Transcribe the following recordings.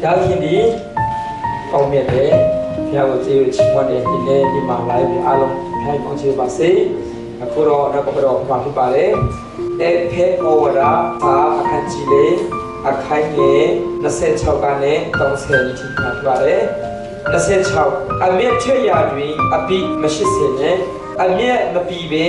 ရားခင်ဒီကောင်းမြတ်တယ်ဘုရားကိုကျေးဇူးချီးမွမ်းတဲ့ဒီနေ့ဒီမှာလာပြီးအားလုံးဘုရားကောင်းချီးပါစေအခုတော့နောက်ကတော့မှာဖြစ်ပါတယ်အဖေဩဝါဒအာအခန်းကြီးလေးအခန်းငယ်26ကနေ30အထိမှာဖြစ်ပါတယ်26အမြတ်ချွေရာတွင်အပိမရှိစေနဲ့အမြတ်မပီပဲ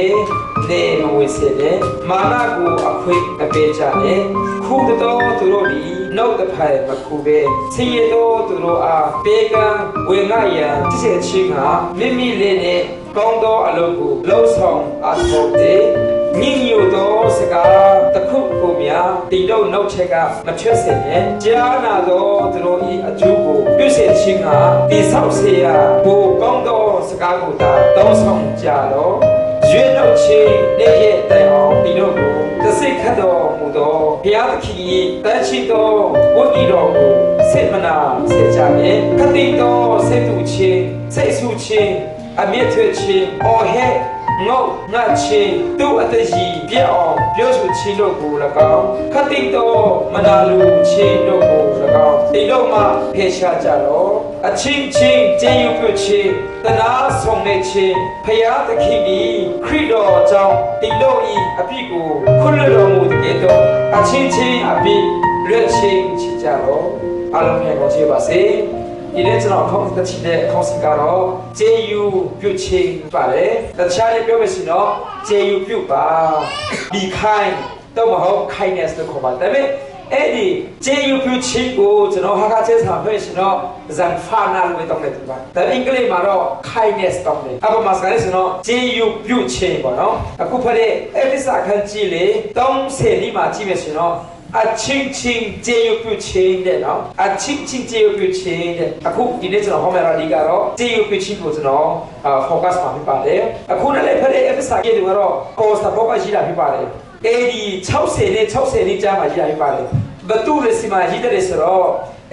နေမဝေစေနဲ့မာနကိုအခွင့်အပေးကြနဲ့ခုတော်သူတို့ဒီနှုတ်တဖက်မခုပဲဆင်းရဲတော်သူတို့အားပေကံဝေငှရန်တစ်ချက်ချင်းကမိမိလေးနဲ့ကောင်းသောအလုပ်ကိုလှုပ်ဆောင်အားထုတ်တဲ့ညင်ညိုသောစကားတစ်ခုကိုများဒီတော့နှုတ်ချက်ကမချွတ်စေနဲ့ကြားနာသောသူတို့၏အကျိုးကိုပြုစေခြင်းကတိဆောက်စေရဘို့ကောင်းသောစကားကိုသာတောင်းဆောင်ကြတော့ရွေးနှုတ်ခြင်းနဲ့ရဲ့တိုင်အောင်ဒီတို့ကိုသစိတ်ခတ်တော်မူသောဘုရားသခင်၏တန်ရှိသောဝတ်ဤတော်ကိုစေမနာစေကြမြဲခတိတော်စေသူခြင်းစိတ်ဆူခြင်းအမြင့်ထွေခြင်းအော်ဟဲ့ငုတ်ငတ်ချင်းသူ့အတကြီးပြည့်အောင်ပြောဆိုခြင်းတို့ကို၎င်းခတိတော်မနာလူချင်းတို့ကို၎င်းဒီတော့မှဖေရှားကြတော့အချင်းချင်းကျေးဇူးပြုခြင်းတနာဆောင်နေခြင်းဖရာသခင်ဒီခရစ်တော်ကြောင့်ဒီတော့ဤအပြစ်ကိုခွင့်လွှတ်တော်မူတဲ့တော့အချင်းချင်းအပြစ်လွတ်ချင်းချကြတော့အလုံးမြတ်ကိုချေပါစေဒီနေ့ကျွန်တော်ခေါင်းတစ်ချီတဲ့ခေါင်းစီကတော့ကျေးဇူးပြုခြင်းပါတယ်တခြားလေးပြောမယ်ဆိုတော့ကျေးဇူးပြုပါ be kind တော့မဟုတ် kindness လို့ခေါ်ပါတယ်ဒါပေမဲ့အဲ့ဒီကျေးဇူးပြုခြင်းကိုကျွန်တော်ဟာကကျေးဇူးဆောင်ဖွဲ့ဆိုတော့ဇန်ဖာနာလို့တောင်းတယ်ဒီပါဒါအင်္ဂလိပ်မှာတော့ kindness တောင်းတယ်အပမစကားလေးဆိုတော့ကျေးဇူးပြုခြင်းပေါ့နော်အခုဖတ်တဲ့ episode ခန်းကြီးလေး30ဒီမှာကြည့်မယ်ဆိုတော့အချင်းချင်းကျေးဇူးပြုခြင်းတဲ့နော်အချင်းချင်းကျေးဇူးပြုခြင်းတဲ့အခုဒီနေ့ကျွန်တော်ဟောမယ်ရာဒီကတော့ကျေးဇူးပြုခြင်းကိုကျွန်တော်focus မှာဖြစ်ပါတယ်အခုလည်းဖတ်တဲ့ episode ကြီးတွေကတော့ post ဘောကရှိတာဖြစ်ပါတယ်အဲဒီ60နဲ့60နဲ့ကြားမှာရှိတာဖြစ်ပါတယ်ဘသူလက်စီမှာရှိတဲ့ဆိုတော့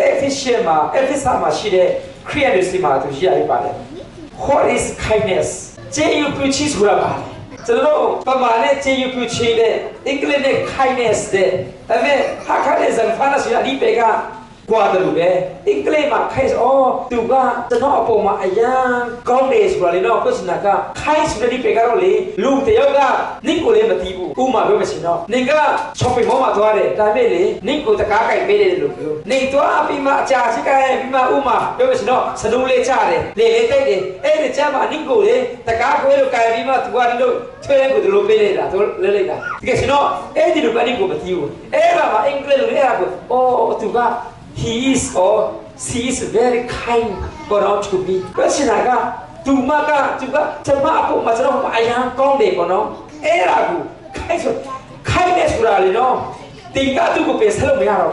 efficient မှာ episode မှာရှိတဲ့ creative စီမှာသူရှိရဖြစ်ပါတယ် what is kindness ကျေးဇူးပြုခြင်းဆိုတာပါကျွန်တော်ပမာနဲ့ကျေးဇူးပြုခြင်းတဲ့အင်္ဂလိပ်နဲ့ kindness တဲ့ဒါပေမဲ့ဟာခါတဲ့ဇန်ဖာနာစီအဒီပေကကွာတယ်လို့ပဲအင်္ဂလိပ်မှာ kindness သူကကျွန်တော်အပေါ်မှာအရန်ကောင်းတယ်ဆိုတာလေတော့ကိုစနာက kindness ဆိုတဲ့ပေကတော့လေလူတယောက်ကနင့်ကိုလည်းမသိဘူးဥမာပြောမရှင်တော့နင်က shopping mall မှာသွားတယ်ဒါပေမဲ့လေနင့်ကိုတကားကြိုက်ပေးတယ်လို့ပြောနေသွားပြီးမှအကြာရှိကြရင်ပြီးမှဥမာပြောမရှင်တော့စနူးလေးချတယ်လေလေးတိတ်တယ်အဲ့ဒီကျမှနင့်ကိုလေတကားခွဲလို့ကြိုင်ပြီးမှသူကလို့ထွေးတဲ့ကိုသူလိုပေးလိုက်တာသူလဲလိုက်တာတကယ်ရှင်တော့အဲ့ဒီလိုကနင့်ကိုမသိဘူးအဲ့ဒါမှအင်္ဂလိပ်လိုအဲ့ဒါကိုသူကhe is or she is very kind but not to me ဘယ်ရှင်ကသူမကကျမအပေါ်မှာကျွန်တော်အရန်ကောင်းတယ်ပေါ့နော်အဲ့ဒါကိုခိုင်းနေဆိုတာလေနော်တင်ကသူ့ကိုပြန်ဆက်လို့မရတော့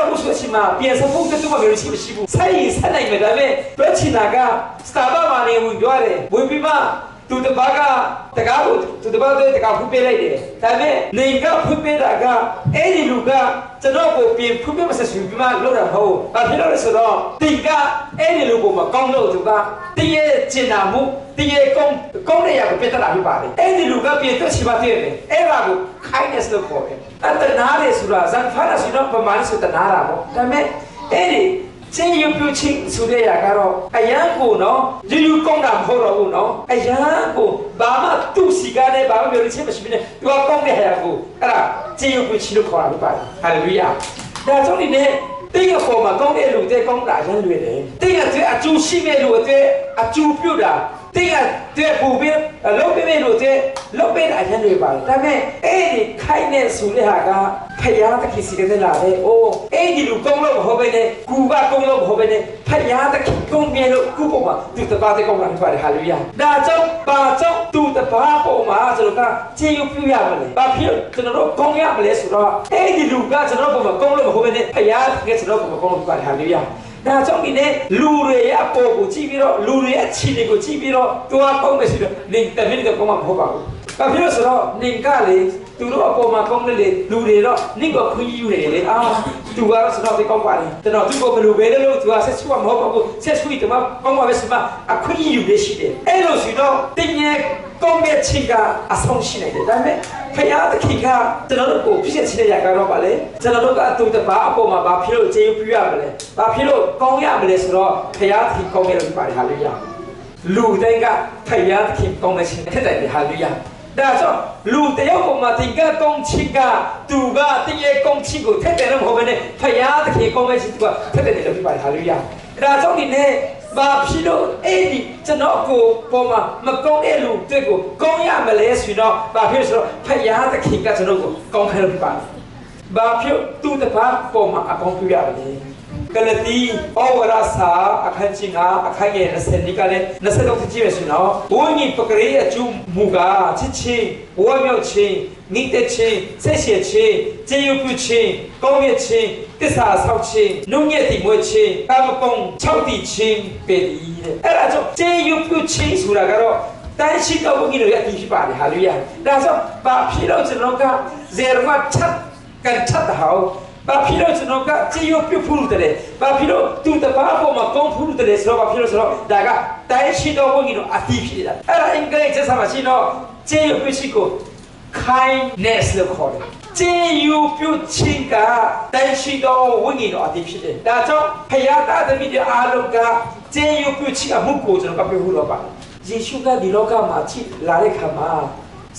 ဘူးဆိုရှင်မှာပြန်ဆက်ဖို့တူမမျိုးရှိမရှိဘူးဆက်ရင်ဆက်နိုင်မယ်ဒါပေမဲ့ဘယ်ရှင်ကစတာဘာမှာနေဝင်ကြတယ်ဝင်ပြီးမှသူတပတ်ကတကားကိုသူတပတ်တကားဖူးပေးလိုက်တယ်ဒါပေမဲ့နေကဖူးပေးတာကအဲ့ဒီလူကကျွန်တော်ကိုပြင်ဖူးပေးမဆက်ပြီးမှလောက်တာမဟုတ်ဘာဖြစ်လို့လဲဆိုတော့တင်ကအဲ့ဒီလူကိုမကောင်းလို့သူကတည့်ရဲ့ကျင်နာမှုတည့်ရဲ့ကောင်းတဲ့ရာကိုပြတ်တာဖြစ်ပါတယ်အဲ့ဒီလူကပြင်သွက်ချပါသေးတယ်အဲ့ဒါကို kindness လို့ခေါ်တယ်အတနာရဆိုတာဇန်ဖာနာဆိုတော့ပမာဏဆိုတနာတာပေါ့ဒါပေမဲ့အဲ့ဒီကျေးဇူးပြုခြင်းဆိုတဲ့ရာကတော့အယံကိုနော်ယူကောင်းတာမဟုတ်တော့ဘူးနော်အယံကိုဘာမှသူ့စီကားနဲ့ဘာမှပြောလို့ချင်းမရှိဘူးနဲ့သူကကောင်းတဲ့ရာကိုအဲ့ဒါကျေးဇူးပြုခြင်းလို့ခေါ်တာဖြစ်ပါတယ်ဟာလေလုယာဒါကြောင့်ဒီနေ့တင်းရပေါ်မှာကောင်းတဲ့လူတွေကောင်းတာရမ်းလွယ်တယ်တင်းရတဲ့အကျိုးရှိမဲ့လူတွေအကျိုးပြုတာတင်းရတဲ့ပူပြီးလုပ်ပေးမဲ့လူတွေလုပ်ပေးတာရမ်းလွယ်ပါတယ်ဒါပေမဲ့အဲ့ဒီခိုင်းတဲ့ဆိုတဲ့ဟာကဖယားတခင်စီတဲ့လာတယ်။အိုးအဲ့ဒီလူကောင်းလို့မဟုတ်ဘဲနဲ့ကူကကောင်းလို့မဟုတ်ဘဲနဲ့ဖယားတခင်ကောင်းမြဲလို့ကူပေါ်မှာသူတပါးတဲ့ကောင်းလာဖြစ်ပါတယ်ဟာလေလုယာ။ဒါကြောင့်ပါကြောင့်သူတပါးပေါ်မှာကျွန်တော်ကကျေးဇူးပြုရမယ်။ဘာဖြစ်ကျွန်တော်တို့ကောင်းရမလဲဆိုတော့အဲ့ဒီလူကကျွန်တော်ပေါ်မှာကောင်းလို့မဟုတ်ဘဲနဲ့ဖယားတခင်ကျွန်တော်ပေါ်မှာကောင်းလို့ဖြစ်ပါတယ်ဟာလေလုယာ။ဒါကြောင့်ဒီနေ့လူတွေရဲ့အပေါ်ကိုကြည့်ပြီးတော့လူတွေရဲ့အခြေအနေကိုကြည့်ပြီးတော့သူကကောင်းတယ်ဆိုတော့နေတမင်တော့ကောင်းမှာမဟုတ်ပါဘူး။ဘာဖြစ်လို့ဆိုတော့နေကလေသူတို့အပေါ်မှာကောင်းတဲ့လူတွေတော့နင့်ကခွင့်ယူနေတယ်လေသူကတော့စတော့ဒီကောင်းပါလေကျွန်တော်သူ့ကိုဘယ်လိုပဲလို့သူကဆက်ဆွမဟုတ်ပါဘူးဆက်ဆွတမကောင်းပါပဲစမအခွင့်ယူနေရှိတယ်အဲ့လိုဆိုတော့တင်းရဲ့ကောင်းတဲ့ချိန်ကအဆုံးရှိနေတယ်ဒါပေမဲ့ ဖယားသခင်ကကျွန်တော်တို့ကိုပြည့်စုံတဲ့ရာကတော့ပါလေကျွန်တော်တို့ကသူတပါအပေါ်မှာဘာဖြစ်လို့ကျေးဇူးပြုရမလဲဘာဖြစ်လို့ကောင်းရမလဲဆိုတော့ဖယားသခင်ကောင်းတယ်လို့ပါတယ်ဟာလေလုယာလူတိုင်းကဖယားသခင်ကောင်းတဲ့ခြင်းထက်တယ်ဟာလေလုယာဒါဆိုလူတယောက်ပေါ်မှာတင်ကကောင်းချစ်ကသူကတည်းရဲ့ကောင်းချစ်ကိုထက်တယ်လို့မဟုတ်ဘဲနဲ့ဖယားသခင်ကောင်းတဲ့ခြင်းကထက်တယ်လို့ပြောပါတယ်ဟာလေလုယာဒါကြောင့်ဒီနေ့ဘာဖြစ်လို့အဲ့ဒီကျွန်တော်ကိုပေါ်မှာမကောင်းတဲ့လူတွေကိုကောင်းရမလဲဆိုတော့ဘာဖြစ်လို့ဖယားသခင်ကကျွန်တော်ကိုကောင်းခိုင်းလို့ပါတယ်ဘာဖြစ်သူတပါပေါ်မှာအကောင်းပြုရမလဲကလတိဩဝရစာအခန်းကြီး9အခန်းငယ်20ဒီကလည်း20ကြည့်ရစီနော်ဘုန်းကြီးပကရေအကျူမူကချစ်ချင်းဝမ်းမြောက်ခြင်းမိတဲ့ချင်းဆက်ရှည်ခြင်းကျေးဇူးပြုခြင်းကောင်းမြတ်ခြင်းတစ္ဆာဆောက်ခြင်းနှုတ်ညက်တည်မွေးခြင်းကာမဂုဏ်၆တည်ခြင်းပေဒီတဲ့အဲ့ဒါကြောင့်ကျေးဇူးပြုခြင်းဆိုတာကတော့တန်ရှိတော်ဘုန်းကြီးတို့ရဲ့အတီးဖြစ်ပါတယ်ဟာလေလုယာဒါဆိုဘာဖြစ်လို့ကျွန်တော်ကဇေရမချက်ကန်ချက်တာဟောဘာဖြစ်လို့ကျွန်တော်ကကျေးဇူးပြုဖို့တယ်ဘာဖြစ်လို့သူတပါးပေါ်မှာကောင်းဖို့တယ်ဆိုတော့ဘာဖြစ်လို့ဆိုတော့ဒါကတိုင်းရှိတော်ဘုန်းကြီးတို့အတိဖြစ်နေတာအဲ့ဒါအင်္ဂလိပ်ကျမ်းစာမှာရှိတော့ကျေးဇူးပြုရှိကို kindness လို့ခေါ်တယ်ကျေးဇူးပြုခြင်းကတိုင်းရှိတော်ဝိညာဉ်တော်အတိဖြစ်တယ်ဒါကြောင့်ဖယားသားသမီးတွေအားလုံးကကျေးဇူးပြုခြင်းအမှုကိုကျွန်တော်ကပြောလို့ပါယေရှုကဒီလောကမှာချစ်လာတဲ့ခါမှာ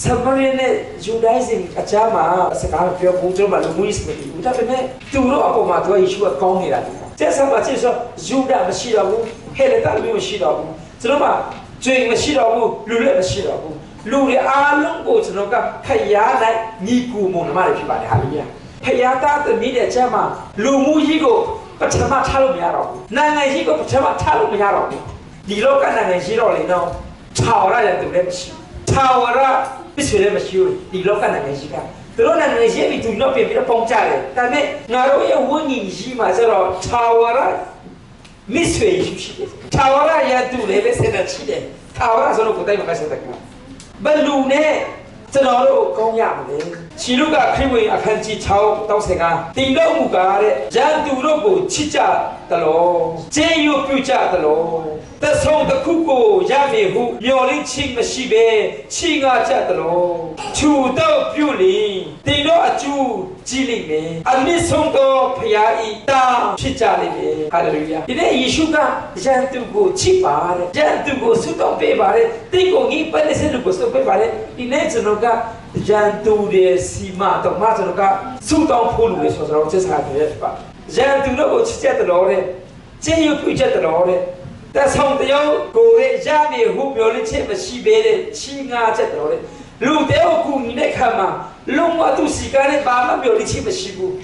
ဆမ်မရီနဲ့ဂျူဒိုင်းစင်အချာမှာစကားပြောဖို့ကျွန်တော်လူမျိုးစမတီဘူးဒါပေမဲ့သူတို့အပေါ်မှာသူကယေရှုကကောင်းနေတာကျက်ဆမ်မှာချစ်ဆိုဂျူဒာမရှိတော့ဘူးဟဲလက်တာမျိုးမရှိတော့ဘူးကျွန်တော်မှကျွေမရှိတော့ဘူးလူလည်းမရှိတော့ဘူးလူတွေအားလုံးကိုကျွန်တော်ကဖယားလိုက်ညီကူမုံနမတွေဖြစ်ပါတယ်ဟာလေလုယာဖယားသားသမီးတဲ့အချာမှာလူမှုကြီးကိုပထမထားလို့မရတော့ဘူးနိုင်ငံကြီးကိုပထမထားလို့မရတော့ဘူးဒီလောကနိုင်ငံရှိတော့လေနော်ခြာဝရရတူလည်းမရှိခြာဝရပြည့်စုံလည်းမရှိဘူးဒီလောကနိုင်ငံရှိကသူတို့နိုင်ငံရှိပြီးသူတော့ပြင်ပြီးတော့ပုံကြတယ်ဒါပေမဲ့ငါတို့ရဲ့ဝိညာဉ်ရှိမှကျတော့ခြာဝရမစ်ဆွေရှိတယ်ခြာဝရရတူလည်းပဲဆက်တဲ့ရှိတယ်ခြာဝရဆိုတော့ကိုယ်တိုင်မှာဆက်တဲ့ကဘလူနဲ့ကျွန်တော်တို့ကောင်းရမလဲခြေလူကခရစ်ဝင်အခန်းကြီး6တောက်စင်ကတင်တော့မူကားတဲ့ရန်သူတို့ကိုချစ်ကြသလိုကျေးဇူးပြုကြသလိုတဆုံးတစ်ခုကိုရမယ်ဟုမျှော်လင့်ခြင်းမရှိပဲချီးငှားကြသလိုခြူတော့ပြုလေတင်တော့အကျူးကြည့်လိမ့်မယ်အမြင့်ဆုံးသောဖခင်ဤတာဖြစ်ကြလိမ့်မယ်ဟာလေလုယာဒီနေ့ယေရှုကရန်သူကိုချစ်ပါတဲ့ရန်သူကိုဆုတောင်းပေးပါတဲ့တိတ်ကိုကြီးပန်းနေစလို့ကိုဆုပေးပါတဲ့ဒီနေ့ကျွန်တော်ကရန်သူတွေစီမတော့မှကျွန်တော်ကဆုတောင်းဖို့လို့ဆိုတော့ချက်စားပြရပါရန်သူတို့ကိုချစ်ကြတယ်လို့တဲ့ကျေးဇူးပြုကြတယ်လို့တဲ့တဆောင်တယောက်ကိုရရမြေဟုပြောလို့ချက်မရှိပဲတဲ့ချီးငှားချက်တယ်လို့တဲ့လူတယောက်ကူညီတဲ့ခါမှာလုံးဝသူစီကားနဲ့ဘာမှပြောလို့ချက်မရှိဘူး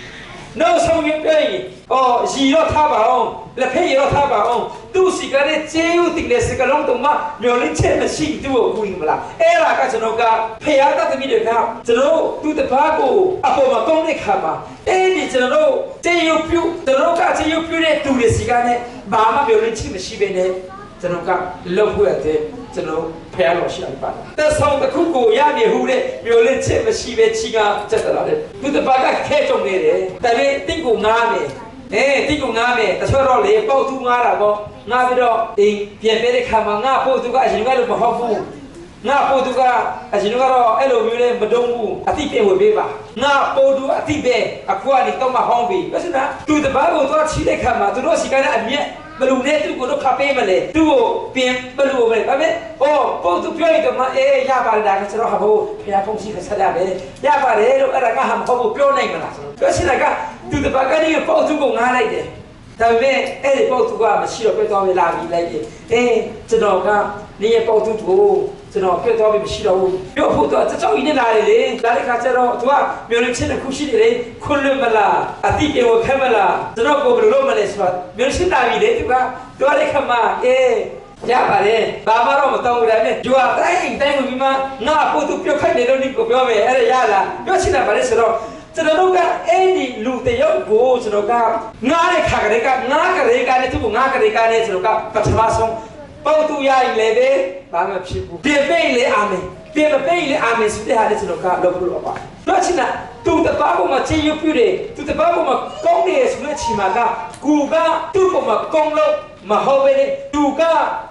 နောက်ဆုံးရပြရင်ရီတော့ထားပါအောင်လက်ဖက်ရတော့ထားပါအောင်သူစီကားနဲ့ကျေးဇူးတင်တဲ့စကလုံးတုံးမှပြောလို့ချက်မရှိသူ့ကိုကူညီမလားအဲ့ဒါကကျွန်တော်ကဖယားတသမီးတွေကကျွန်တော်သူတပားကိုအပေါ်မှာကောင်းတဲ့ခါမှာအဲ့ဒီကျွန်တော်ကျေးဇူးပြုကျွန်တော်ကကျေးဇူးပြုတဲ့သူတွေစီကားနဲ့ဘာမှပြောလို့ချက်မရှိပဲနဲ့ကျွန်တော်ကလောက်ဖို့ရတယ်ကျွန်တော်ဖယားတော်ရှိပါတဆောင်တစ်ခုကိုရမြေဟုတဲ့မျိုးလေးချက်မရှိပဲချီကစက်လာတယ်သူတပါကခဲကြုံနေတယ်ဒါပေမဲ့တိတ်ကိုငားမယ်တိတ်ကိုငားမယ်တချို့တော့လေပေါက်သူငားတာပေါ့ငားပြီးတော့အိမ်ပြန်ပေးတဲ့ခါမှာငါပို့သူကအရင်ကလည်းမဟုတ်ဘူးငါပို့သူကအရင်ကတော့အဲ့လိုမျိုးလေးမတုံးဘူးအတိပြန်ဝေပေးပါငါပို့သူအတိပဲအခုကနေတော့မဟောင်းပြီဟုတ်စလားသူတပါကိုတော့ချီတဲ့ခါမှာသူတို့စီကလည်းအမြက်ဘလူနဲ့သူ့ကိုတော့ခပ်ပေးမလဲသူ့ကိုပြင်ဘလူပဲဒါပေမဲ့ပို့သူပြောရင်တော့ရပါတယ်ဒါကကျွန်တော်ဟာဖို့ဖျားဖုန်းရှိခဆက်ရတယ်ရပါတယ်လို့အဲ့ဒါကဟာမဟုတ်ဘူးပြောနိုင်မလားဆိုတော့ပြောချင်တာကသူတပတ်ကနေပို့သူကိုငားလိုက်တယ်ဒါပေမဲ့အဲ့ဒီပို့သူကမရှိတော့ပြတ်သွားပြီလာပြီလိုက်တယ်ကျွန်တော်ကနေရပို့သူကိုကျွန်တော်ပြတ်သွားပြီမရှိတော့ဘူးပြောဖို့တော့ကြောက်ရင်းနေလာတယ်လေဒါလည်းခါကျတော့သူကမျိုးရင်းချင်းတစ်ခုရှိတယ်လေခွလွတ်မလားအတိပြေဝခဲမလားကျွန်တော်ကိုဘယ်လိုလုပ်မလဲဆိုတော့မျိုးရှင်းလာပြီလေသူကလည်းခမရပါတယ်ဘာမှတော့မတောင်းဘူးဒါနဲ့သူကတိုင်းဝင်ပြီးမှငါပို့သူပြုတ်ခိုက်နေလို့ဒီကိုပြောမယ်အဲ့ဒါရလားပြောချင်တာပါလေဆိုတော့ကျွန်တော်တို့ကအဲ့ဒီလူတယောက်ကိုကျွန်တော်ကငားတဲ့ခါကလေးကငားကလေးကလည်းသူ့ကိုငားကလေးကလည်းကျွန်တော်ကပထမဆုံးပေါတူရရင်လည်းပဲဘာမှဖြစ်ဘူးပြင်ပိတ်လေအာမင်ပြင်မပိတ်လေအာမင်ဆိုတဲ့ဟာလည်းကျွန်တော်ကလုပ်လို့ပါတော့ချင်တာသူတပားပေါ်မှာချေရပြတယ်သူတပားပေါ်မှာကောင်းတယ်ဆိုတဲ့ချိန်မှာကကူကသူ့ပေါ်မှာကောင်းလို့ မဟုတ်ပဲသူက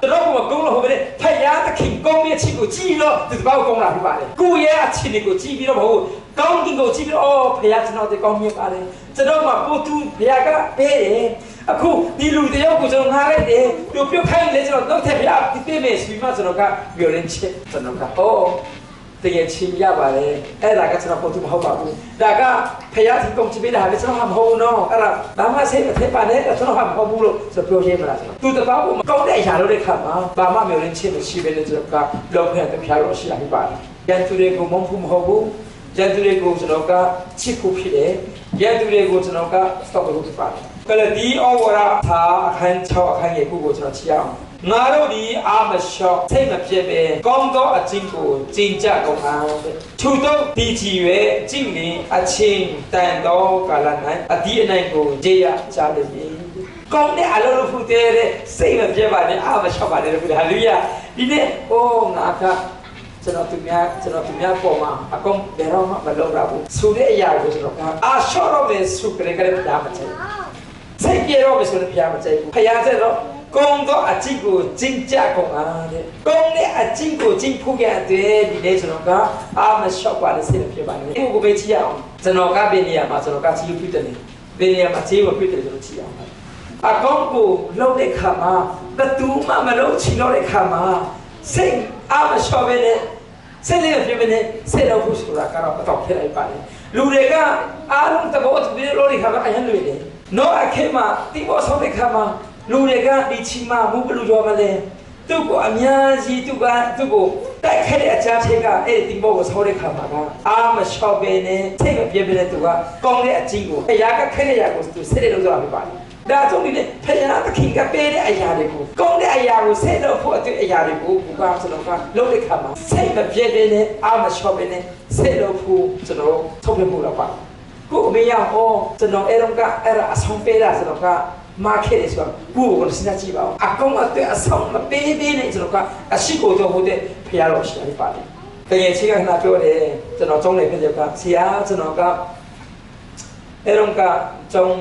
တော့မကုန်းလို့ဟုတ်ပဲဖယားသခင်ကောင်းမြတ်ချစ်ကိုကြည်လို့သူတပောက်ကောင်းလာဖြစ်ပါတယ်ကိုရဲ့အချစ်တွေကိုကြည်ပြီးတော့မဟုတ်ကောင်းကင်ကိုကြည်ပြီးတော့အော်ဖယားကျွန်တော်တို့ကောင်းမြတ်ပါတယ်ကျွန်တော်မှကိုသူဖယားကပေးတယ်အခုဒီလူတယောက်ကိုကျွန်တော်ငားလိုက်တယ်သူပြုတ်ခိုင်းလေကျွန်တော်တော့ထက်ဖယားဒီပေးမယ်ဆိုပြီးမှကျွန်တော်ကပြောရင်းချစ်ကျွန်တော်ကအော်တကယ်ချင်းရပါတယ်အဲ့ဒါကကျွန်တော်ပုံသူမဟုတ်ပါဘူးဒါကဖယားဒီကုန်းချပေးတာလေကျွန်တော်မဟုတ်တော့အဲ့ဒါဘာမှစိတ်မထက်ပါနဲ့ကျွန်တော်မဟုတ်ဘူးလို့ဆိုပြောရင်းမလားကျွန်တော်သူတပောက်ကိုမကောင်းတဲ့အရာလို့တဲ့ခါမှာဘာမှမျိုးရင်းချင်းမရှိပဲလေကျွန်တော်ကလောက်ခဲ့တဲ့ဖယားလို့ရှိရပြီပါတယ်ရန်သူတွေကိုမုန်းဖို့မဟုတ်ဘူးရန်သူတွေကိုကျွန်တော်ကချစ်ဖို့ဖြစ်တယ်ရန်သူတွေကိုကျွန်တော်က stop လုပ်ဖြစ်ပါတယ်ကလဒီဩဝါဒသာအခန်း6အခန်းရဲ့ခုကိုကျွန်တော်ချီအောင်ငါတို့ဒီအာမလျှော့စိတ်မပြည့်ပဲကောင်းသောအကျင့်ကိုကျင့်ကြကုန်အောင်ထူသောဒီချီရဲ့ကျင့်နေအချင်းတန်သောကာလ၌အဒီအနိုင်ကိုကြေရကြလိမ့်မည်ကောင်းတဲ့အလုပ်လုပ်ဖို့တည်းတဲ့စိတ်မပြည့်ပါနဲ့အာမလျှော့ပါနဲ့လို့ဟာလေလုယာဒီနေ့အိုးငါကကျွန်တော်သူများပေါ်မှာအကုန်ဘယ်တော့မှမလုပ်ရဘူးဆိုတဲ့အရာကိုကျွန်တော်ကအာလျှော့တော့မယ်ဆိုကြတဲ့ကလေးပြားမချင်စိတ်ပြေတော့မယ်ဆိုလည်းပြားမချင်ဘူးခရမ်းတဲ့တော့ကောင်းသောအကျင့်ကိုကျင့်ကြကုန်အားတဲ့ကောင်းတဲ့အကျင့်ကိုကျင့်ဖို့ရတဲ့ဒီနေ့ကျွန်တော်ကအာမလျှော့ပါနဲ့စိတ်ဖြစ်ပါနဲ့ကိုပဲကြည့်အောင်ကျွန်တော်ကဘယ်နေရာမှာကျွန်တော်ကကြည့်ပြတယ်ဘယ်နေရာမှာကြည့်ဖို့ပြတယ်ကျွန်တော်ကြည့်အောင်အကောင်းကိုလှုပ်တဲ့ခါမှာဘသူမှမလုပ်ချင်တော့တဲ့ခါမှာစိတ်အာမလျှော့ပဲနဲ့စိတ်လေးပြပြနဲ့စိတ်တော့ဖို့ဆိုတာကတော့တော့ဖြစ်လိုက်ပါလေလူတွေကအားလုံးတဘောတူပြီးလို့ဒီခါမှာအရင်လွေတယ်နော်အခေမှာတိဘောဆောင်တဲ့ခါမှာလူတွေကဒီချီမာမှုဘလူကြောမလဲသူ့ကိုအများကြီးသူ့ကိုတိုက်ခိုက်တဲ့အကြမ်းဖက်ကအဲ့ဒီတိဘောကိုဆောင်းတဲ့ခါမှာကအာမလျှော့ပဲနဲ့စိတ်မပြပြနဲ့သူကကောင်းတဲ့အကျင့်ကိုအရာကခက်တဲ့ရာကိုသူစိတ်လေးလုံးသွားပြပါလေဒါကြောင့်ဒီနေ့ဖယားသခင်ကပေးတဲ့အရာတွေကိုကောင်းတဲ့အရာကိုဆက်လို့ဖို့အရာတွေကိုဘုရားကျွန်တော်ကလုပ်တဲ့ခါမှာစိတ်မပြည့်တဲ့အာမလျှော့ပဲနဲ့ဆက်လို့ဖို့ကျွန်တော်ထုတ်ပြမှုတော့ပါကိုအမေရောကျွန်တော်အဲ့တော့ကအဲ့ဒါအဆောင်ပေးတာကျွန်တော်ကမားခဲ့တယ်ဆိုတော့ကိုကိုစဉ်းစားကြည့်ပါဦးအကောင်အဆောင်မပေးပေးနဲ့ကျွန်တော်ကအရှိကိုတော့ဟုတ်တဲ့ဖယားတော်ရှိတယ်ပါတယ်တကယ်ချင်းကနာပြောတယ်ကျွန်တော်ကျောင်းနေပြက်ကဆရာကျွန်တော်ကအဲ့တော့ကကျောင်း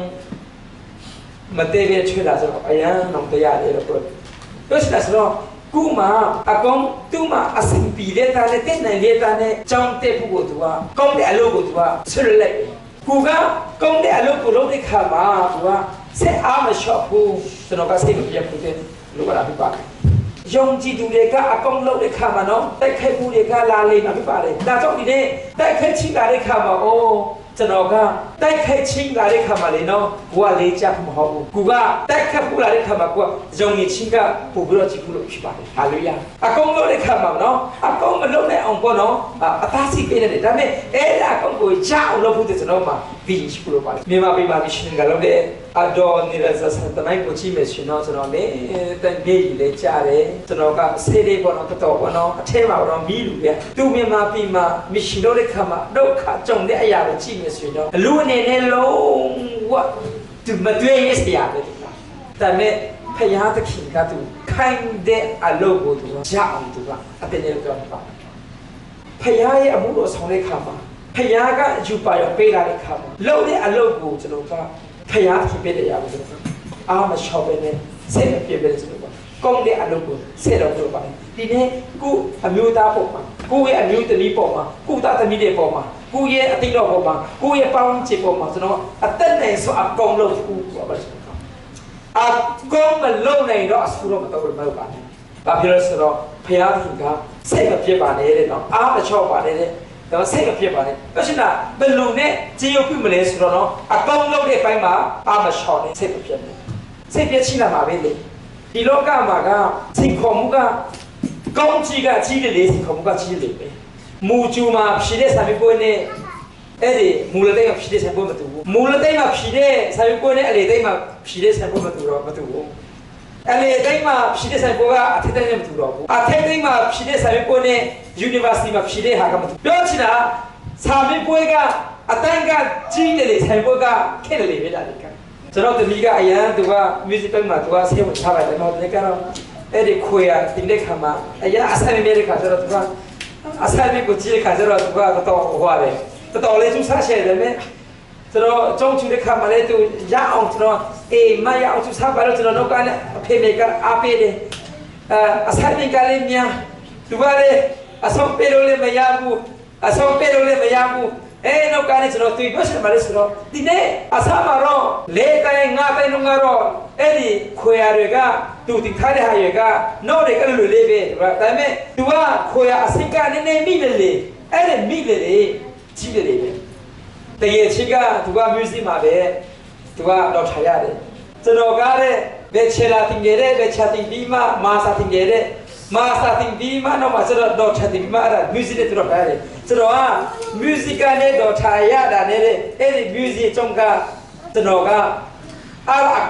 မတည့်ရချွေလာဆိုတော့အရန်တော့တရားလေတော့ပြောချင်တာဆိုတော့ကူမအကောင်သူမအစင်ပီတဲ့တာနဲ့တဲ့နိုင်တဲ့တာနဲ့ကြောင်းတဲ့ဖို့ကိုသူကကောင်းတဲ့အလုပ်ကိုသူကဆွတ်လိုက်ကူကကောင်းတဲ့အလုပ်ကိုလုပ်တဲ့ခါမှာသူကဆက်အားမလျှော့ဘူးကျွန်တော်ကစိတ်မပြတ်ဘူးတဲ့လို့ကလာပြပါယုံကြည်သူတွေကအကောင်လုပ်တဲ့ခါမှာနော်တိုက်ခိုက်မှုတွေကလာလိမ့်မှာပြပါတယ်ဒါကြောင့်ဒီနေ့တိုက်ခိုက်ချလာတဲ့ခါမှာအိုးကျွန်တော်ကတိုက်ခိုက်ချင်းလာတဲ့ခါမှာလေနော်ကိုကလေးချက်မဟုတ်ဘူးကိုကတိုက်ခတ်ပူလာတဲ့ခါမှာကိုကယုံကြည်ချင်းကပို့ပြီးတော့ကြည့်ဖို့လို့ဖြစ်ပါတယ်ဟာလေလုယာအကောင်လုပ်တဲ့ခါမှာနော်အကောင်မလုပ်နိုင်အောင်ပေါ့နော်အသားစီပေးတယ်ဒါပေမဲ့အဲ့ဒါအကောင်ကိုရအောင်လုပ်ဖို့တဲ့ကျွန်တော်မှပြီးရှိဖို့လို့ပါတယ်မြန်မာပြည်မှာရှင်ကလုပ်တဲ့အတော်နေတဲ့စစတမိုင်းကိုကြည့်မယ်ရှင်တော့ကျွန်တော်လေတန်ပြေးကြီးလေးကြားတယ်ကျွန်တော်ကဆေးလေးပေါ့နော်တော်ပေါ့နော်အထဲမှာတော့မီးလူပြသူမြန်မာပြည်မှာမရှင်တော့တဲ့ခါမှာဒုက္ခကြုံတဲ့အရာကိုကြည့်မယ်ဆိုရင်တော့လူအနေနဲ့လုံးဝသူမတွေ့ရစရာပဲဒါပေမဲ့ဖယားသခင်ကသူခိုင်းတဲ့အလုပ်ကိုသူရအောင်သူကအတင်းနဲ့ပြောတာဖယားရဲ့အမှုတော်ဆောင်တဲ့ခါမှာဖယားကယူပါရပေးလာတဲ့ခါမှာလုပ်တဲ့အလုပ်ကိုကျွန်တော်ကဖယားဖြစ်ပေးတဲ့ရာကိုကျွန်တော်အာမလျှော့ပဲနဲ့စိတ်မပြည့်ပဲကျွန်တော်ကောင်းတဲ့အလုပ်ကိုဆက်တော့လုပ်ပါတယ်ဒီနေ့ကိုအမျိုးသားပုံမှာကိုရဲ့အမျိုးသမီးပုံမှာကိုသားသမီးတွေပုံမှာကိုရဲ့အတိတ်တော်ပုံမှာကိုရဲ့ပေါင်းချစ်ပုံမှာကျွန်တော်အသက်နဲ့ဆိုအကောင်လုပ်ဘူးဆိုပါကျွန်တော်အကောင်မလုပ်နိုင်တော့အဆူတော့မတော်ဘူးမဟုတ်ပါနဲ့ဘာဖြစ်လို့ဆိုတော့ဖယားခင်ကစိတ်မပြည့်ပါနဲ့တဲ့နော်အားမချော့ပါနဲ့တဲ့ဒါစိတ်မပြည့်ပါနဲ့ပြောချင်တာဘယ်လိုနဲ့ခြေရုပ်ပြမလဲဆိုတော့နော်အကောင်လုပ်တဲ့အပိုင်းမှာအားမချော့နဲ့စိတ်မပြည့်နဲ့စိတ်ပြည့်ချင်လာမှာပဲလေဒီလောကမှာကစိတ်ခေါ်မှုကကောင်းကြီးကကြီးတယ်လေစိတ်ခေါ်မှုကကြီးတယ်ပဲမူကျူမှာဖြည့်တဲ့စာပေပွဲနဲ့အဲ့ဒီမူလတိတ်မှာဖြည့်တဲ့စာပေပွဲမတူဘူးမူလတိတ်မှာဖြည့်တဲ့စာပေပွဲနဲ့အလေတိတ်မှာဖြည့်တဲ့စာပေပွဲမတူတော့မတူဘူးအလေတိတ်မှာဖြည့်တဲ့စာပေပွဲကအထက်တိတ်နဲ့မတူတော့ဘူးအထက်တိတ်မှာဖြည့်တဲ့စာပေပွဲနဲ့ University မှာဖြည့်တဲ့ဟာကမတူပြောချင်တာစာပေပွဲကအတိုင်းကကြီးတယ်လေစာပေပွဲကခက်တယ်လေပဲဒါတွေကကျွန်တော်တမီကအရန်သူက music ဘက်မှာသူကဆေးဝင်ထားပါတယ်တော့ဒီကတော့အဲ့ဒီခွေရတင်တဲ့ခါမှာအရန်အဆိုင်မဲ့တဲ့ခါကျတော့သူကအဆိုင်မဲ့ကိုကြည့်တဲ့ခါကျတော့သူကတော့ဟိုရတယ်တော်တော်လေးသူစားရှယ်တယ်မဲ့ကျွန်တော်အကြောင်းချူတဲ့ခါမှာလေသူရအောင်ကျွန်တော် မရအောင်သူစားပါလို့ကျွန်တော်တို့ကလည်းအဖေမေကအားပေးတယ်အဆိုင်ကလည်းများသူကလည်းအဆုံးပေးလို့လည်းမရဘူးအဆုံးပေးလို့လည်းမရဘူးနောက်ကလည်းကျွန်တော်တွေ့လို့ရှိမှလည်းဆိုတော့ဒီနေ့အစားမှာတော့၄တိုင်း၅တိုင်းလုံးကတော့အဲ့ဒီခွေရတွေကသူဒီခါတဲ့ဟာတွေကနော့တွေကလည်းလေးပဲဒါပေမဲ့သူကခွေရအစိတ်ကနေနေမိလေလေအဲ့ဒီမိလေလေကြီးတယ်လေတကယ်ချစ်ကသူက music မှာပဲသူကတော့ထားရတယ်ကျွန်တော်ကလည်းဘယ်ချေလာတင်ကြတဲ့ဘယ်ချတင်ပြီးမှမာစာတင်ကြတဲ့မာစာတင်ပြီးမှတော့ကျွန်တော်တော့ချတင်ပြီးမှအဲ့ဒါ music နဲ့ကျွန်တော်ပါတယ်ကျွန်တော်က music နဲ့တော့ထားရတာနဲ့အဲ့ဒီ music အကြောင်းကကျွန်တော်ကအ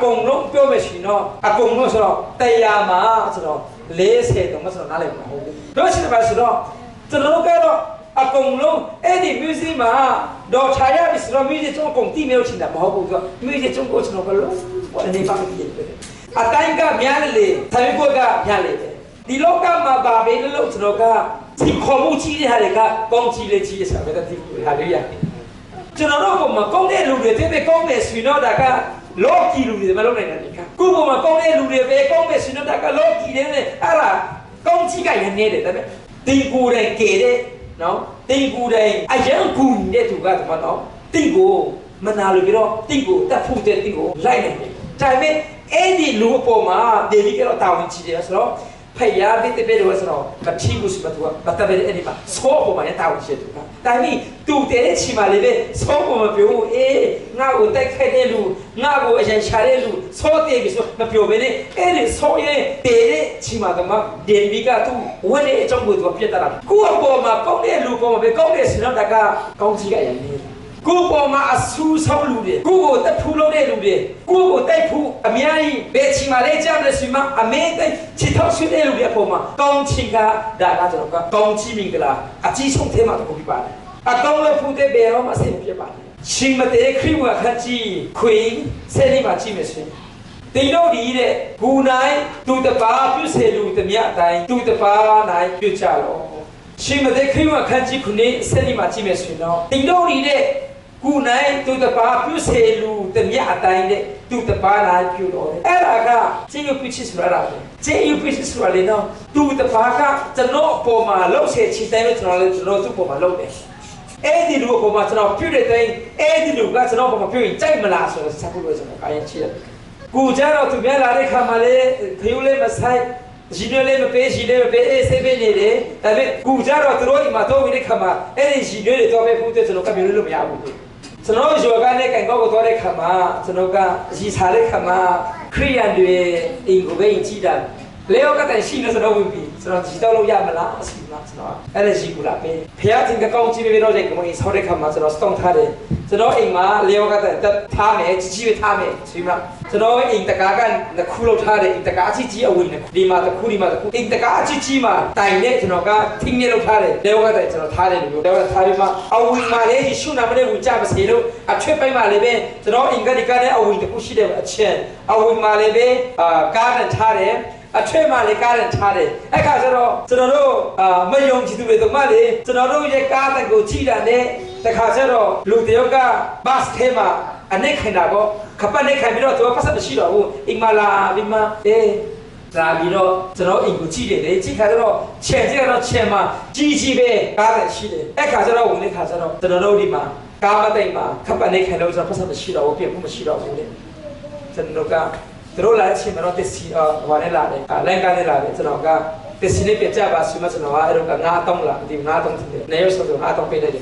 ကုန်လုံးပြောမယ်ရှင်တော့အကုန်လုံးဆိုတော့တရားမှာဆိုတော့40တော့မဆိုတော့နားလည်မှာဟုတ်ဘူးတို့ရှိတယ်ပါဆိုတော့ကျွန်တော်ကတော့အကုန်လုံးအဲ့ဒီ music မှာတော့ထားရပြီဆိုတော့ music ကျွန်တော်ကုန်တိမျိုးချင်တာမဟုတ်ဘူးဆိုတော့ music ကျွန်တော်ကျွန်တော်ကလို့အနေပါမကြည့်တယ်အတိုင်းကများလေသာဝိကများလေဒီလောကမှာပါပဲလို့ကျွန်တော်ကဒီခေါ်မှုကြီးတဲ့ဟာတွေကကောင်းကြီးလေကြီးရစားပဲတဲ့ဒီဟာလေးရကျွန်တော်တို့ကမကောင်းတဲ့လူတွေတဲ့ကောင်းတဲ့ဆွေတော့ဒါကလောကီလူတွေမလုပ်နိုင်တဲ့ခါကိုယ်ကမကောင်းတဲ့လူတွေပဲကောင်းတဲ့ဆွေတော့ဒါကလောကီတွေနဲ့အဲ့ဒါကောင်းကြီးကရနေတယ်တဲ့တင်ကိုယ်တိုင်ကဲတဲ့နော်တင်ကိုယ်တိုင်အယံကူတဲ့သူကတမတော့တင်ကိုမနာလို့ပြီးတော့တင်ကိုတတ်ဖို့တဲ့တင်ကိုလိုက်နေတယ်ဒါပေမဲ့အဲ့ဒီလူအပေါ်မှာဒေဒီကတော့တာဝန်ကြီးတယ်ဆိုတော့ဖယားတဲ့တဲ့လို့ဆိုတော့မချီဘူးဆိုတော့ဘာတပည့်အဲ့ဒီပါဆောပေါ်မှာတာဝန်ရှိတယ်ဒါပေမဲ့သူတဲ့ချီမှာလေဆောပေါ်မှာပြောငါ့ကိုတိုက်ခိုက်တဲ့လူငါ့ကိုအရင်ရှာတဲ့လူဆောတဲ့ပြီဆိုမပြောဘဲနဲ့အဲ့ဒီဆောရဲ့တဲ့ချီမှာတော့ဒေဒီကသူဝဲတဲ့အကြောင်းကိုသူပြတ်တာကိုယ့်အပေါ်မှာကောင်းတဲ့လူပေါ်မှာပဲကောင်းတဲ့ဆိုတော့ဒါကကောင်းကြီးကရနေကိုယ်ပေါ်မှာအဆူဆောင်လူတွေကိုယ်ကိုတက်ဖူးလို့တဲ့လူတွေကိုယ်ကိုတိုက်ဖူးအများကြီးဘယ်ချီမှာလဲကြတယ်ဆိုမှအမေတိုက်ချီထောက်ဆွေးတဲ့လူတွေအပေါ်မှာကောင်းချီကဒါကကျွန်တော်ကကောင်းချီမင်္ဂလာအကြီးဆုံးထဲမှာတခုပြပါတယ်အကောင်းလို့ဖူးတဲ့ဘယ်တော့မှဆင်ပြပါတယ်ရှင်မတဲ့ခရီးဝခတ်ကြီးခွေဆယ်လေးမှာကြည့်မယ်ဆိုရင်တိန်တို့ဒီတဲ့ဘူနိုင်သူတပါပြုစေလူတမြအတိုင်းသူတပါနိုင်ပြုကြလို့ရှင်မတဲ့ခရီးဝခတ်ကြီးခုနှစ်ဆယ်လေးမှာကြည့်မယ်ဆိုရင်တော့တိန်တို့ဒီတဲ့ကူနိုင်သူတပါပြုစေလူတမြအတိုင်းတဲ့သူတပါနိုင်ပြုတော့တယ်အဲ့ဒါကကျေယုပိချစ်ဆိုတာပဲကျေယုပိချစ်ဆိုတာလေနော်သူတပါကကျွန်တော်အပေါ်မှာလှုပ်ဆက်ချစ်တိုင်းကျွန်တော်သူ့ပေါ်မှာလှုပ်တယ်အဲ့ဒီလူအပေါ်မှာကျွန်တော်ပြုတဲ့တိုင်းအဲ့ဒီလူကကျွန်တော်ပေါ်မှာပြုရင်ကြိုက်မလားဆိုတော့စကားပြောကျွန်တော်အရင်ချစ်တယ်ကိုကြတော့သူပြန်လာတဲ့ခါမှာလေခယူလေးမဆိုင်ဂျီနိုလေးမပေးဂျီလေးမပေးအေးဆေးပေးနေတယ်ဒါပေမဲ့ကိုကြတော့သူတို့ဒီမှာတော့ဒီခါမှာအဲ့ဒီဂျီနိုတွေတော့ပဲဖူးတဲ့ကျွန်တော်ကပြောလို့မရဘူးကျွန်တော်ယောဂနဲ့ကန်ကောက်ကိုသွားတဲ့ခါမှာကျွန်တော်ကရီစားတဲ့ခါမှာခရိယန်တွေအိမ်ကိုပဲကြည့်တာလေယောဂတဲ့ရှိနေစတော့ဝင်ပြီကျွန်တော်ကြည့်တော့လို့ရမလားအစီအမကျွန်တော်အဲ့ဒါရှိကူလာပဲဖះတင်ကောင်းကြည့်ပေးတော့တဲ့ကမကြီးဆောက်တဲ့ခါမှာကျွန်တော်စတုံးထားတယ်ကျွန်တော်အိမ်မှာလေယောဂတဲ့ထားမယ်ကြီးပဲထားမယ်ဆိုမှကျွန်တော်အိမ်တကားကနှစ်ခုလောက်ထားတယ်အိမ်တကားအချစ်ကြီးအဝင်ဒီမှာတစ်ခုဒီမှာတစ်ခုအိမ်တကားအချစ်ကြီးမှာတိုင်နဲ့ကျွန်တော်ကထင်းနေလောက်ထားတယ်လေယောဂတဲ့ကျွန်တော်ထားတယ်လို့လေယောဂထားပြီးမှအဝင်မှာလေယေရှုနာမနဲ့ဝင်ကြပါစေလို့အချွတ်ပိုင်းမှာလည်းပဲကျွန်တော်အိမ်ကဒီကနဲ့အဝင်တစ်ခုရှိတယ်အချက်အဝင်မှာလည်းပဲကားနဲ့ထားတယ်အထွေမှလေကားနဲ့ထားတယ်အဲ့ခါကျတော့ကျွန်တော်တို့မယုံကြည်သူတွေတော့မှလေကျွန်တော်တို့ရဲ့ကားတကိုကြည့်တာနဲ့တခါကျတော့လူတယောက်ကဘတ်ထဲမှာအနေခိုင်တာပေါ့ခပတ်နေခိုင်ပြီးတော့သူကပတ်သက်မရှိတော့ဘူးအိမ်မလာပြီးမှလာပြီးတော့ကျွန်တော်အိမ်ကိုကြည့်တယ်လေကြည့်ခါကျတော့ခြံကြည့်တော့ခြံမှာကြီးပဲကားတယ်ရှိတယ်အဲ့ခါကျတော့ဝင်နေခါကျတော့ကျွန်တော်တို့ဒီမှာကားမသိမ့်မှာခပတ်နေခိုင်လို့ကျွန်တော်ပတ်သက်မရှိတော့ဘူးပြည့်ဖို့မရှိတော့ဘူးလေကျွန်တော်ကတို့လာချင်းမတော့တက်စီဟိုနဲ့လာတယ်လိုင်းကနေလာတယ်ကျွန်တော်ကတက်စီလေးပြကြပါဆိုမှကျွန်တော်အဲ့တော့ငါးတောင်းလာဒီငါးတောင်းတယ်နေရဆိုတော့ငါးတောင်းပေးလိုက်တယ်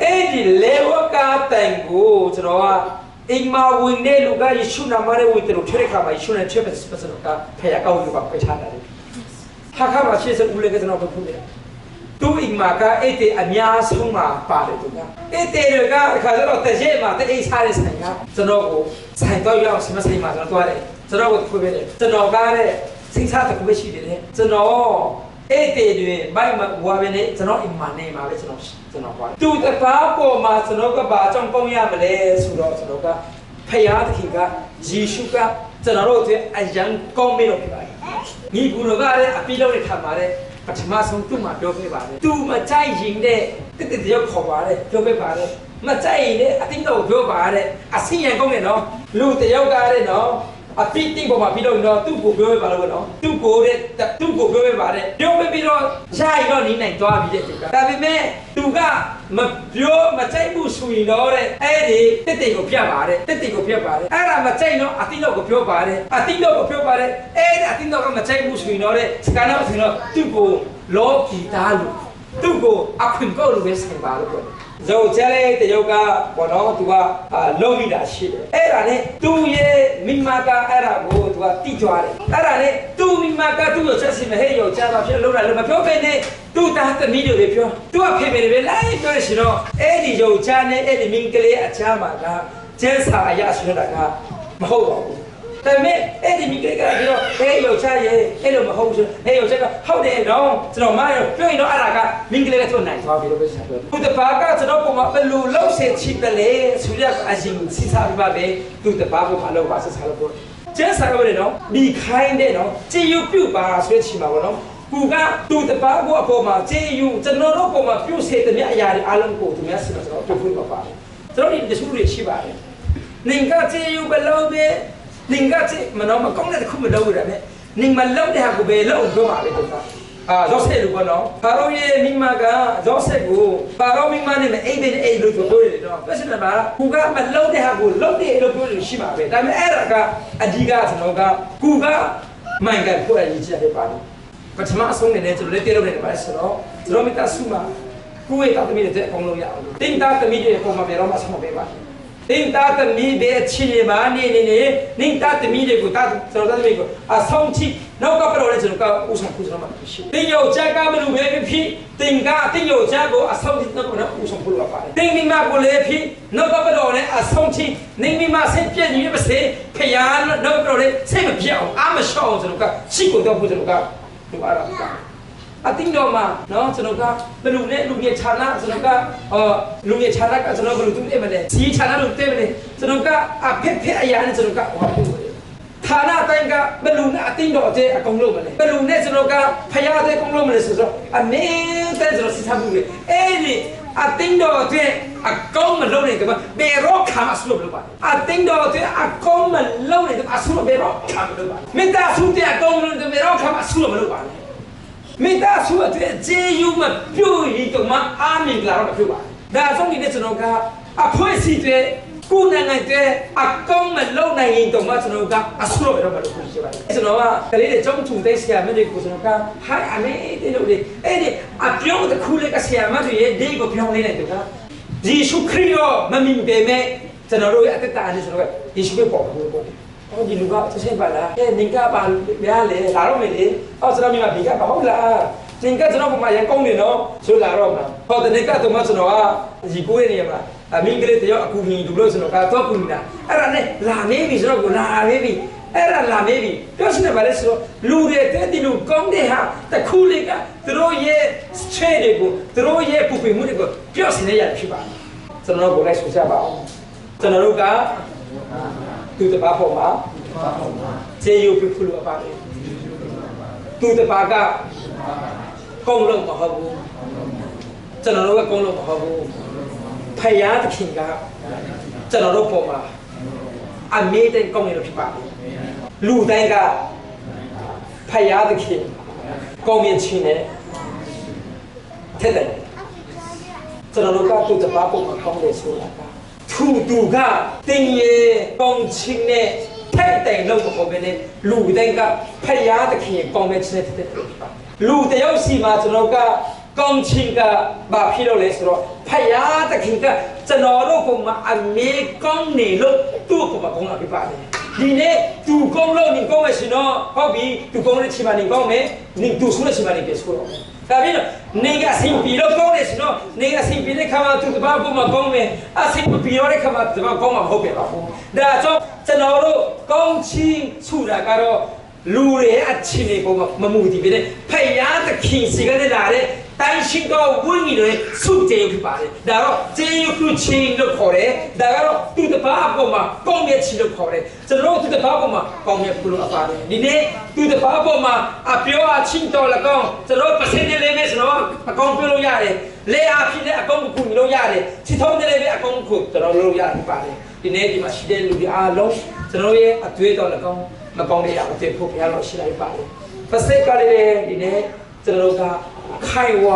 အဲ့ဒီလေဝကတိုင်ကိုကျွန်တော်ကအင်မာဝင်တဲ့လူကယေရှုနာမနဲ့ဝင်တယ်လို့ထွေးခါမှာယေရှုနဲ့ထွေးပတ်စတော့ကဖခင်ကောင်းလို့ပါဖိထားတယ်ဟာခါမှာရှေ့စဦးလေးကကျွန်တော်ဖုန်းတယ်သူအင်မာကအဲ့တဲ့အများဆုံးမှာပါတယ်သူကအဲ့တဲ့ကခါတော့တကြဲမှာတဲ့အိစားတဲ့ဆိုင်ကကျွန်တော်ကိုဆိုင်တော့ရောက်စမဆိုင်မှာကျွန်တော်သွားတယ်ကျွန်တော်ကိုဖွေးပေးတယ်ကျွန်တော်ကလည်းစိတ်စားတခုပဲရှိတယ်လေကျွန်တော်အဲ့တဲ့တွေမိုက်မှာဝါပဲနဲ့ကျွန်တော်အင်မာနေမှာပဲကျွန်တော်သွားသူတကားပေါ်မှာကျွန်တော်ကဘာကြောင့်ပေါင်းရမလဲဆိုတော့ကျွန်တော်ကဖယားသခင်ကယေရှုကကျွန်တော်တို့အတွက်အယံကောင်းမေးလို့ပြပါတယ်ညီကူတော်ကလည်းအပိလုံးနဲ့ခံပါတယ်ပထမဆုံးသူ့မှာပြောပေးပါတယ်သူမကြိုက်ရင်တဲ့တယောက်ခေါ်ပါတယ်ပြောပေးပါတယ် mà chạy đấy à tính đầu phiếu bà đấy à xin nhà công này nó lưu từ đâu ra đấy nó à tí bộ mà bị đâu nó tu cổ phiếu bà đâu nó tu cổ phiếu bà đấy đâu mới bị đâu sai nó ní này toa bị đấy tại vì mẹ tu cả mà phiếu mà chạy bu sùi nó đấy ai thì tết cổ phiếu bà đấy ai là mà chạy nó à tính đầu cổ phiếu bà đấy ai à tính đầu mà chạy bu sùi nó đấy cái nào thì nó tu cổ lỗ kỳ ta luôn tu cổ à khuyên câu luôn biết sai bà luôn rồi cha này thì yoga bọn nó tụi lâu đi đã xí đấy, ấy này tụi ye mình mà cả ấy là của tụi tí choa đấy, ấy này tụi mình mà cả tụi cho xin mà hay yo cha mà phía lâu này mà phía bên này tụi ta tự mi được về phía, tụi phía bên này lại tôi xin nó, ấy thì yo cha này ấy thì mình cái này cha mà cả chân sa ya xin nó cả mà không tại mẹ ấy thì mình cái này đó, ấy yo cha ye, ấy là mà không chứ, ấy yo cha cả không để nó, cho nó mai rồi, phía nó ai cả mình cái này thôi này thôi vì nó bây giờ tụi ta phá cả cho nó cũng mà bên lù lâu sẽ chìm về lẽ, suy ra cái gì xin sao đi vào về, tụi ta phá cũng mà lâu quá sẽ sao lâu chết sao cái này nó bị khai đấy nó, chỉ yêu biểu bà suy chìm mà nó, cụ cả tụi ta phá cũng mà chỉ yêu cho nó cũng mà biểu sẽ tụi mình ai alam cổ tụi mình sẽ nó tụi mình phá, cho nó đi để xuống để chìm vào, nên cả chỉ yêu bên lâu về, nên cả chỉ mà nó mà công này không bên lâu rồi đấy, nên mà lâu để học về lâu cũng mà về tụi ta. à do xe luôn nó bao nhiêu mình mà cả do xe của bao mình mà này mà ai bên ai luôn tôi đấy đó cái là bà cụ cả mà lâu để học lâu để lâu tôi xí mà về tại vì ai là cả anh đi cả thì nó cả cụ cả mình cái của anh chỉ là bà và thằng mà xong này cho lấy tiền đâu này bà sợ nó rồi mình ta xu mà cụ ấy ta tự mình để công lâu ya tin ta tự mình để công mà về đó mà xong về bà tin ta tự mình để chi mà nên ta tự mình để của ta rồi ta mình à xong chi nó có bắt đầu lên rồi nó có usang phu mà tin yêu cha ca mình về phi tin yêu cha của à xong chi nó có nó usang phu là phải tin mình mà của lệ phi nó có bắt đầu lên à xong chi nên mình mà sẽ biết như vậy sẽ phải nó bắt đầu lên sẽ bị biểu à mà sao rồi nó có chỉ của tôi phu rồi nó có đúng à à tin đâu mà nó cho nó có bên lục nhẹ chana cho nó có lục nhẹ chana cả cho nó bên lục tụi em này chỉ chana lục tụi em này cho nó có à phép ai này cho nó có hoa bự thà na tay cả bên lục này tin đâu thế công lục này bên lục này cho nó có phải ra thế công lục này rồi à mấy cái cho nó xin tham bự ấy đi à tin đâu thế à công mà lâu này các bạn bê róc khám à sụp được bạn à tin đâu thế à công mà lâu này các bạn sụp bê róc khám được bạn mình ta sụp thế à công mà bê róc khám à sụp được bạn mình ta xuống ở chế yêu mà biểu hiện tụi mà mình là nó biểu bạn đã trong cái này nó cả phơi xịt thế cú này thế công mà lâu này nhìn tụi mà nó cả xuống ở đó mà được cái gì vậy nó cái đấy để trong chúng ta xem mới được của nó cả hai anh ấy thế đâu đi ấy đi biểu cái khu này cái xem mà thì đi có biểu này tụi cả Jesus Christ mà mình về mẹ cho nó rồi cái ta này nó cái Jesus bỏ ông nhìn lúc tôi xem bảo là những cái bạn bé lệ là nó mình đi cho nó mình mà bị cái bảo là những cái cho nó mà yang công thì nó số là rồi mà họ những cái tụi nó cho nó gì cuối này mà mình cái đấy thì cũng nhìn đủ rồi cho nó cả tôi cũng là này làm mấy vì cho nó cũng làm mấy vì làm mấy vì đó chính là bảo là số lù để thế thì lù công để ha ta khu đi cả từ đó ye straight đi cũng từ đó ye phụ phụ mua đi cũng đó chính là dạng phi bản cho nó cũng lại số ra bảo cho nó lúc cả tu te pa phong ma che yêu phi phulu apa tu te pa ka công lượng mà hợp cho nó nói công lượng mà hợp phải giá thì kinh cả cho nó nói phong mà anh mấy tên công này nó phi bản lù tay cả phải giá thì kinh công miền chín này thế này cho nó nói tu te pa phong mà công để số là thủ đủ cả tình ye công trình này thay tên lâu của bên này lù tên cả phải giá thì khi công bên trên thế lù tên yêu si mà cho nó cả công trình cả bà phi đâu lấy số phải giá thì khi cả cho nó đâu cũng mà anh mấy công này lúc tu cũng mà công là bị phạt đi này tu công lâu nhìn công ấy xin nó có bị tu công này chỉ mà nhìn công ấy nhìn tu xuống là chỉ mà nhìn cái số tại vì nega sinh pi lo công này nó nega sinh pi này khăm tu tập bao cũng mà công này sinh pi lo này khăm tu bao công mà không biết đâu đã cho nó đâu công trình chủ ra cái đó lù này ăn chín này cũng mà mù thì biết đấy phải giá thì khi xí cái này là đấy တိုင်းရှင်းတော့ဝိညာဉ်တွေစုကျေဖြစ်ပါတယ်ဒါတော့ကျေယုချင်းလို့ခေါ်တယ်ဒါကတော့သူတပါးအပေါ်မှာကောင်းမြတ်ခြင်းလို့ခေါ်တယ်ကျွန်တော်သူတပါးအပေါ်မှာကောင်းမြတ်ဖို့လို့အပါတယ်ဒီနေ့သူတပါးအပေါ်မှာအပြောအချင်းတော်လည်းကောင်းကျွန်တော်ပတ်စင်နေလေးနဲ့ကျွန်တော်အကောင်းပြုလို့ရတယ်လေအားဖြင့်လည်းအကောင်းကူလို့ရတယ်ချစ်ထုံးတယ်လည်းအကောင်းကူကျွန်တော်လုပ်ရတယ်ပါတယ်ဒီနေ့ဒီမှာရှိတဲ့လူတွေအားလုံးကျွန်တော်ရဲ့အတွေ့အတော်လည်းကောင်းမကောင်းတဲ့အောင်တဲ့ဖို့ဘုရားတော်ရှိလိုက်ပါတယ်ပတ်စင်ကလေးဒီနေ့ကျွန်တော်ကခိုင်ဝ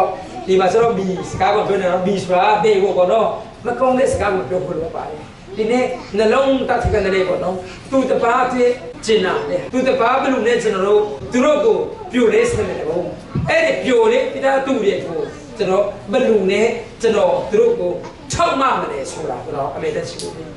ဒီမှာကျွန်တော်ဘီစကားကိုပြောနေတော့ဘီဆိုတာဘေကိုပေါ့နော်မကောင်းတဲ့စကားကိုပြောဖို့လိုပါတယ်ဒီနေ့နှလုံးသားထိကနေပေါ့နော်သူတပါးပြည့်ကျင်နာတယ်သူတပါးဘယ်လိုလဲကျွန်တော်တို့သူတို့ကိုပြိုလေးစနေတယ်ပေါ့အဲ့ဒီပြိုလေးပြတာသူ့ရဲ့ကိုကျွန်တော်ဘယ်လိုနဲ့ကျွန်တော်သူတို့ကိုထောက်မှမလဲဆိုတာကျွန်တော်အမေတက်ရှိဖို့